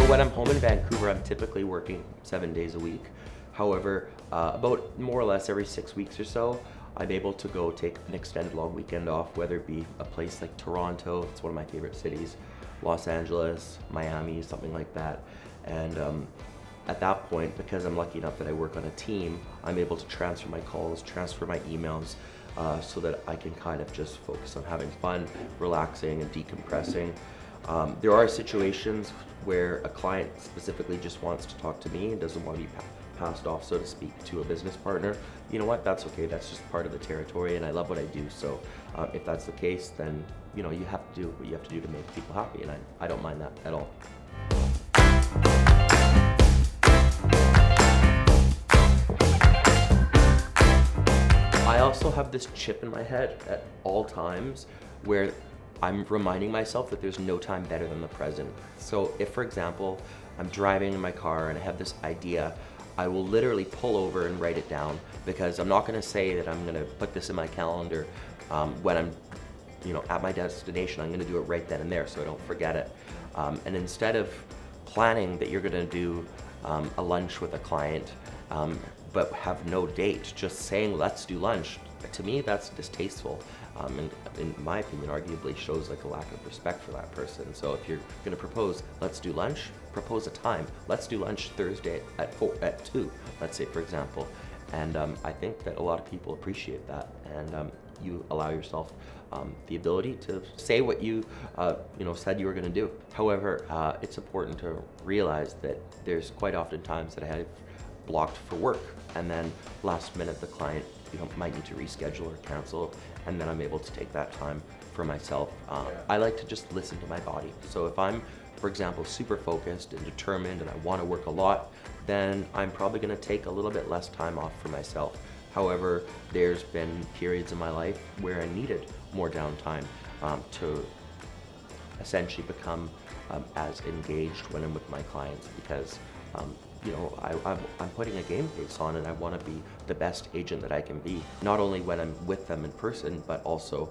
So when I'm home in Vancouver, I'm typically working 7 days a week. However, about more or less every 6 weeks or so, I'm able to go take an extended long weekend off, whether it be a place like Toronto, it's one of my favorite cities, Los Angeles, Miami, something like that. And at that point, because I'm lucky enough that I work on a team, I'm able to transfer my calls, transfer my emails, so that I can kind of just focus on having fun, relaxing, and decompressing. There are situations where a client specifically just wants to talk to me and doesn't want to be passed off, so to speak, to a business partner. You know what, that's okay, that's just part of the territory, and I love what I do. So if that's the case, then you have to do what you have to do to make people happy, and I don't mind that at all. I also have this chip in my head at all times where I'm reminding myself that there's no time better than the present. So if, for example, I'm driving in my car and I have this idea, I will literally pull over and write it down, because I'm not gonna say that I'm gonna put this in my calendar when I'm at my destination. I'm gonna do it right then and there so I don't forget it. And instead of planning that you're gonna do a lunch with a client, but have no date, just saying let's do lunch, to me that's distasteful, and in my opinion arguably shows like a lack of respect for that person. So if you're going to propose let's do lunch, propose a time. Let's do lunch Thursday at 2, let's say, for example. And I think that a lot of people appreciate that, and you allow yourself the ability to say what you said you were going to do. However, it's important to realize that there's quite often times that I have blocked for work, and then last minute the client might need to reschedule or cancel, and then I'm able to take that time for myself. I like to just listen to my body. So if I'm, for example, super focused and determined and I want to work a lot, then I'm probably going to take a little bit less time off for myself. However, there's been periods in my life where I needed more downtime to essentially become as engaged when I'm with my clients, because I'm putting a game face on, and I want to be the best agent that I can be, not only when I'm with them in person, but also,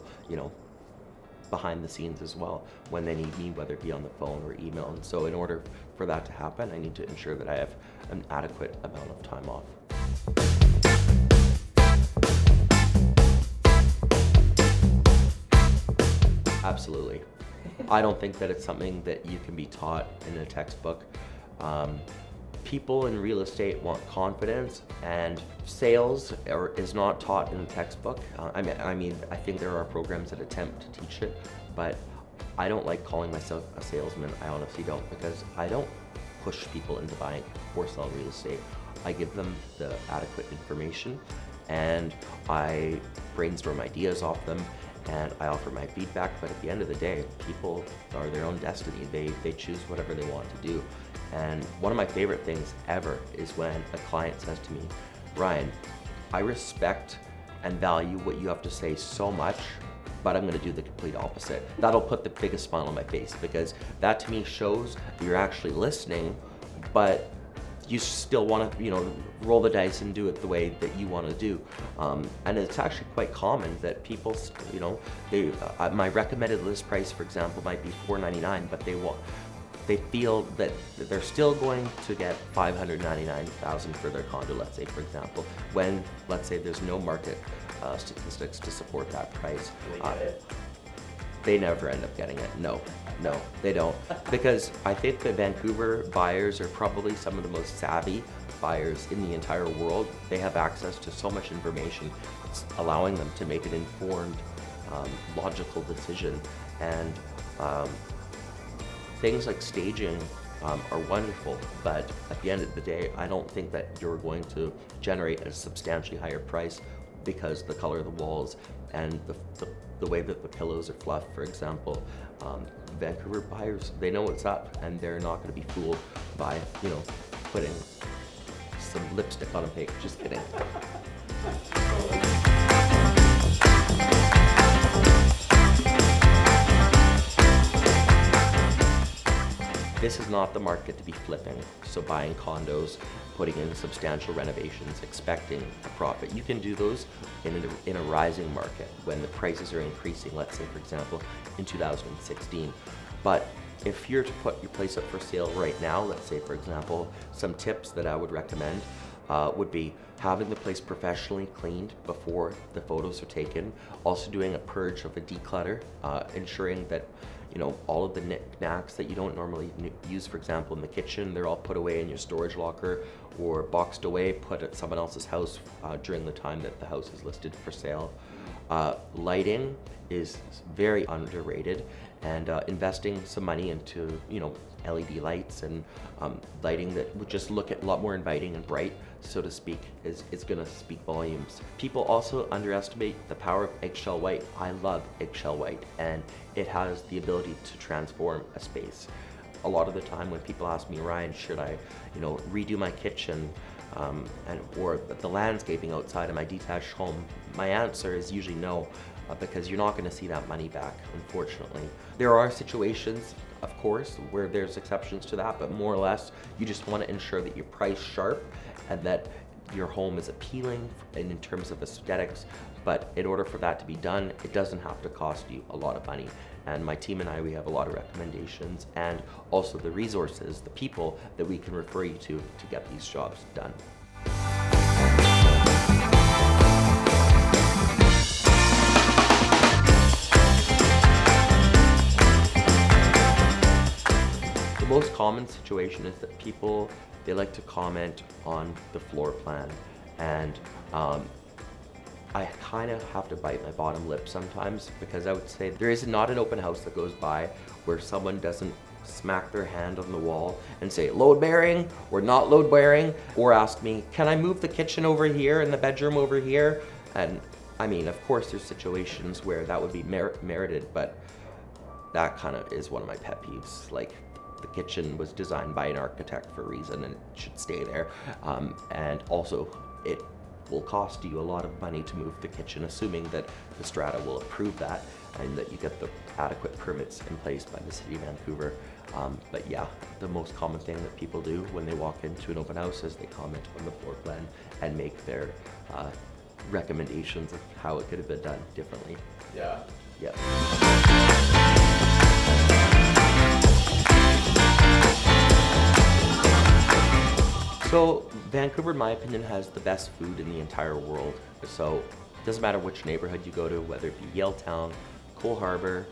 behind the scenes as well, when they need me, whether it be on the phone or email. And so in order for that to happen, I need to ensure that I have an adequate amount of time off. Absolutely. I don't think that it's something that you can be taught in a textbook. People in real estate want confidence, and sales is not taught in a textbook. I think there are programs that attempt to teach it, but I don't like calling myself a salesman. I honestly don't, because I don't push people into buying or selling real estate. I give them the adequate information, and I brainstorm ideas off them, and I offer my feedback. But at the end of the day, people are their own destiny. They choose whatever they want to do. And one of my favorite things ever is when a client says to me, Ryan, I respect and value what you have to say so much, but I'm going to do the complete opposite. That'll put the biggest smile on my face, because that to me shows you're actually listening, but you still want to, roll the dice and do it the way that you want to do. And it's actually quite common that people, my recommended list price, for example, might be $499, but they feel that they're still going to get $599,000 for their condo, let's say, for example, when, let's say, there's no market statistics to support that price. They never end up getting it. No, they don't. Because I think that Vancouver buyers are probably some of the most savvy buyers in the entire world. They have access to so much information. It's allowing them to make an informed, logical decision. And things like staging are wonderful, but at the end of the day, I don't think that you're going to generate a substantially higher price because the color of the walls and the way that the pillows are fluffed, for example. Vancouver buyers, they know what's up, and they're not going to be fooled by, putting some lipstick on a cake. Just kidding. This is not the market to be flipping, so buying condos, putting in substantial renovations, expecting a profit. You can do those in a rising market when the prices are increasing, let's say, for example, in 2016. But if you're to put your place up for sale right now, let's say for example, some tips that I would recommend would be having the place professionally cleaned before the photos are taken. Also doing a purge of a declutter, ensuring that all of the knickknacks that you don't normally use, for example, in the kitchen, they're all put away in your storage locker or boxed away, put at someone else's house during the time that the house is listed for sale. Lighting is very underrated, and investing some money into LED lights and lighting that would just look a lot more inviting and bright, so to speak, is going to speak volumes. People also underestimate the power of eggshell white. I love eggshell white, and it has the ability to transform a space. A lot of the time when people ask me, Ryan, should I redo my kitchen or the landscaping outside of my detached home, my answer is usually no, because you're not going to see that money back, unfortunately. There are situations, of course, where there's exceptions to that, but more or less, you just want to ensure that you're priced sharp and that your home is appealing in terms of aesthetics. But in order for that to be done, it doesn't have to cost you a lot of money. And my team and I, we have a lot of recommendations and also the resources, the people that we can refer you to get these jobs done. The most common situation is that people, they like to comment on the floor plan, and I kind of have to bite my bottom lip sometimes, because I would say there is not an open house that goes by where someone doesn't smack their hand on the wall and say load bearing or not load bearing, or ask me, can I move the kitchen over here and the bedroom over here? And I mean, of course there's situations where that would be merited, but that kind of is one of my pet peeves. Like, the kitchen was designed by an architect for a reason and it should stay there. And also it will cost you a lot of money to move the kitchen, assuming that the strata will approve that and that you get the adequate permits in place by the City of Vancouver. But yeah, the most common thing that people do when they walk into an open house is they comment on the floor plan and make their recommendations of how it could have been done differently. Yeah. Yeah. So Vancouver, in my opinion, has the best food in the entire world. So it doesn't matter which neighborhood you go to, whether it be Yaletown, Cole Harbour,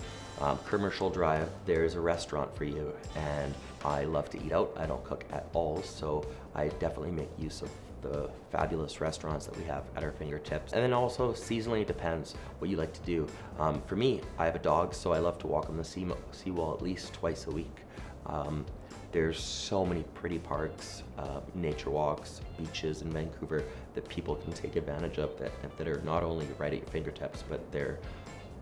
Commercial Drive, there's a restaurant for you. And I love to eat out. I don't cook at all, so I definitely make use of the fabulous restaurants that we have at our fingertips. And then also seasonally, it depends what you like to do. For me, I have a dog, so I love to walk on the seawall at least twice a week. There's so many pretty parks, nature walks, beaches in Vancouver that people can take advantage of that are not only right at your fingertips, but they're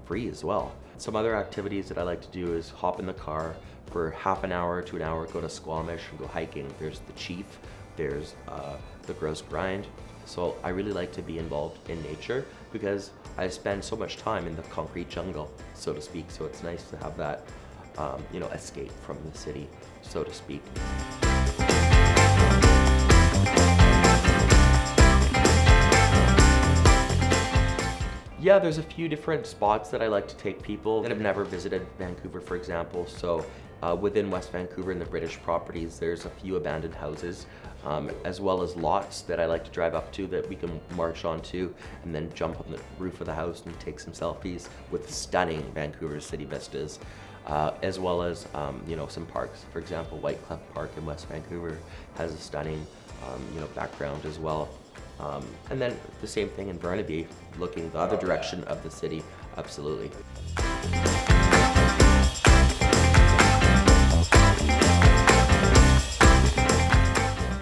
free as well. Some other activities that I like to do is hop in the car for half an hour to an hour, go to Squamish and go hiking. There's the Chief, there's the Gross Grind. So I really like to be involved in nature because I spend so much time in the concrete jungle, so to speak. So it's nice to have that escape from the city, so to speak. Yeah, there's a few different spots that I like to take people that have never visited Vancouver, for example. So within West Vancouver in the British properties, there's a few abandoned houses, as well as lots that I like to drive up to that we can march onto and then jump on the roof of the house and take some selfies with stunning Vancouver city vistas. As well as some parks. For example, White Cliff Park in West Vancouver has a stunning background as well. And then the same thing in Burnaby, looking the other direction of the city. Absolutely.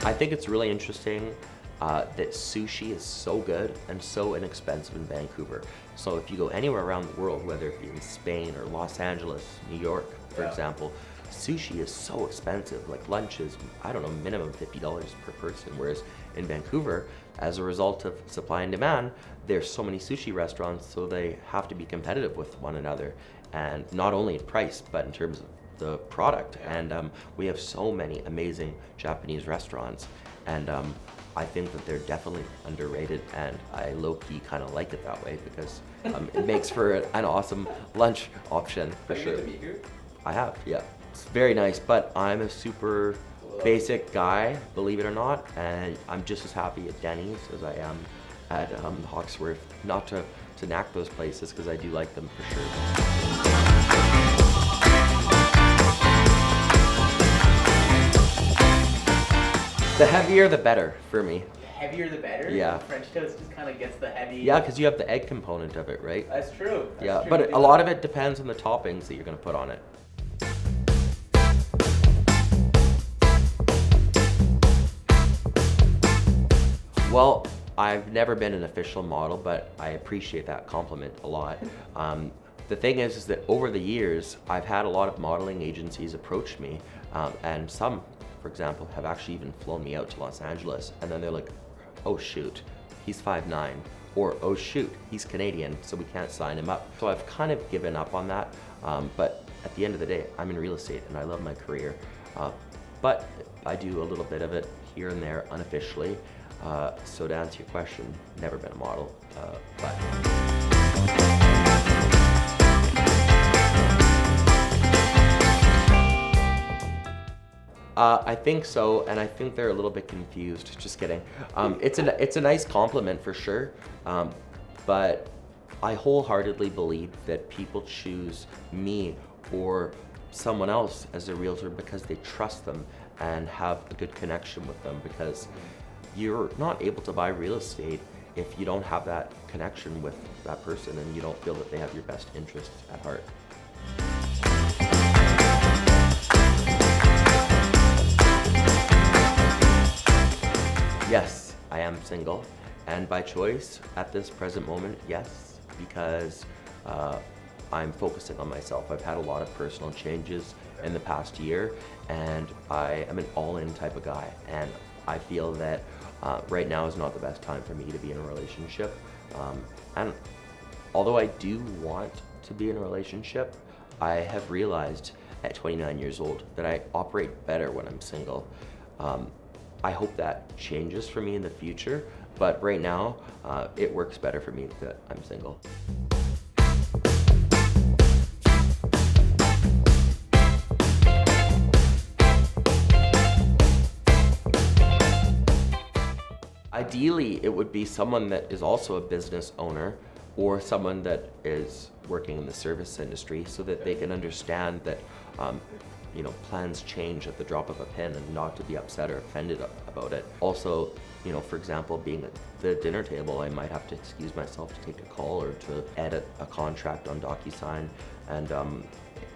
I think it's really interesting that sushi is so good and so inexpensive in Vancouver. So if you go anywhere around the world, whether it be in Spain or Los Angeles, New York, for example, sushi is so expensive. Like lunch is, I don't know, minimum $50 per person. Whereas in Vancouver, as a result of supply and demand, there's so many sushi restaurants, so they have to be competitive with one another. And not only in price, but in terms of the product. And we have so many amazing Japanese restaurants. And I think that they're definitely underrated, and I low-key kind of like it that way because it makes for an awesome lunch option. For sure. Have you been to meet here? I have, yeah. It's very nice, but I'm a super basic guy, believe it or not, and I'm just as happy at Denny's as I am at Hawksworth. Not to knack those places, because I do like them for sure. The heavier the better for me. Heavier the better? Yeah. French toast just kind of gets the heavy. Yeah, because you have the egg component of it, right? That's true. Yeah, but a lot of it depends on the toppings that you're going to put on it. Well, I've never been an official model, but I appreciate that compliment a lot. The thing is that over the years, I've had a lot of modeling agencies approach me, and some, for example, have actually even flown me out to Los Angeles, and then they're like, oh shoot, he's 5'9", or oh shoot, he's Canadian, so we can't sign him up. So I've kind of given up on that, but at the end of the day, I'm in real estate and I love my career. But I do a little bit of it here and there unofficially. So to answer your question, never been a model, but. I think so, and I think they're a little bit confused. Just kidding. It's a nice compliment for sure, but I wholeheartedly believe that people choose me or someone else as a realtor because they trust them and have a good connection with them, because you're not able to buy real estate if you don't have that connection with that person and you don't feel that they have your best interests at heart. Yes, I am single, and by choice at this present moment, yes, because I'm focusing on myself. I've had a lot of personal changes in the past year, and I am an all-in type of guy, and I feel that right now is not the best time for me to be in a relationship. And although I do want to be in a relationship, I have realized at 29 years old that I operate better when I'm single. I hope that changes for me in the future, but right now it works better for me that I'm single. Ideally, it would be someone that is also a business owner or someone that is working in the service industry, so that they can understand that plans change at the drop of a pen, and not to be upset or offended about it. Also, for example, being at the dinner table, I might have to excuse myself to take a call or to edit a contract on DocuSign, and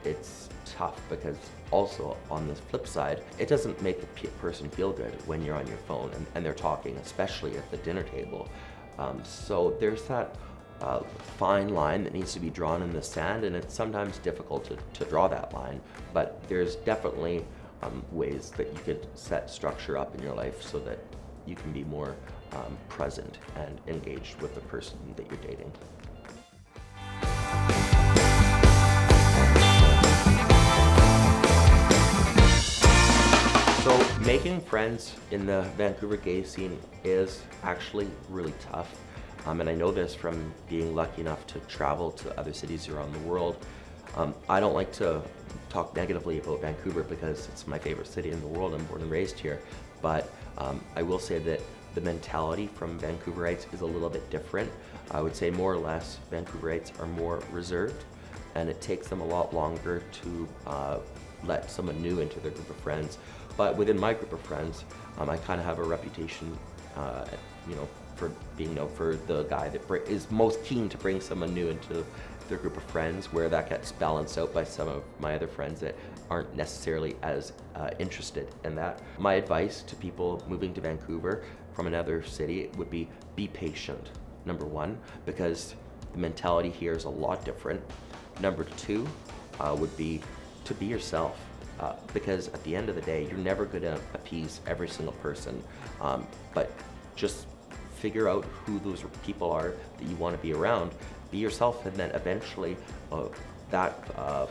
it's tough because also on the flip side, it doesn't make the person feel good when you're on your phone and they're talking, especially at the dinner table. So there's that fine line that needs to be drawn in the sand, and it's sometimes difficult to draw that line, but there's definitely ways that you could set structure up in your life so that you can be more present and engaged with the person that you're dating. So making friends in the Vancouver gay scene is actually really tough. And I know this from being lucky enough to travel to other cities around the world. I don't like to talk negatively about Vancouver because it's my favorite city in the world. I'm born and raised here. But I will say that the mentality from Vancouverites is a little bit different. I would say more or less Vancouverites are more reserved, and it takes them a lot longer to let someone new into their group of friends. But within my group of friends, I kind of have a reputation, for being known for the guy that is most keen to bring someone new into their group of friends, where that gets balanced out by some of my other friends that aren't necessarily as interested in that. My advice to people moving to Vancouver from another city would be patient, number one, because the mentality here is a lot different. Number two would be to be yourself. Because at the end of the day, you're never going to appease every single person, but just figure out who those people are that you want to be around, be yourself, and then eventually that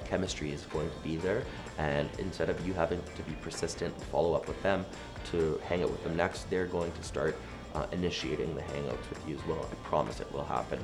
chemistry is going to be there, and instead of you having to be persistent, follow up with them to hang out with them next, they're going to start initiating the hangouts with you as well. I promise it will happen.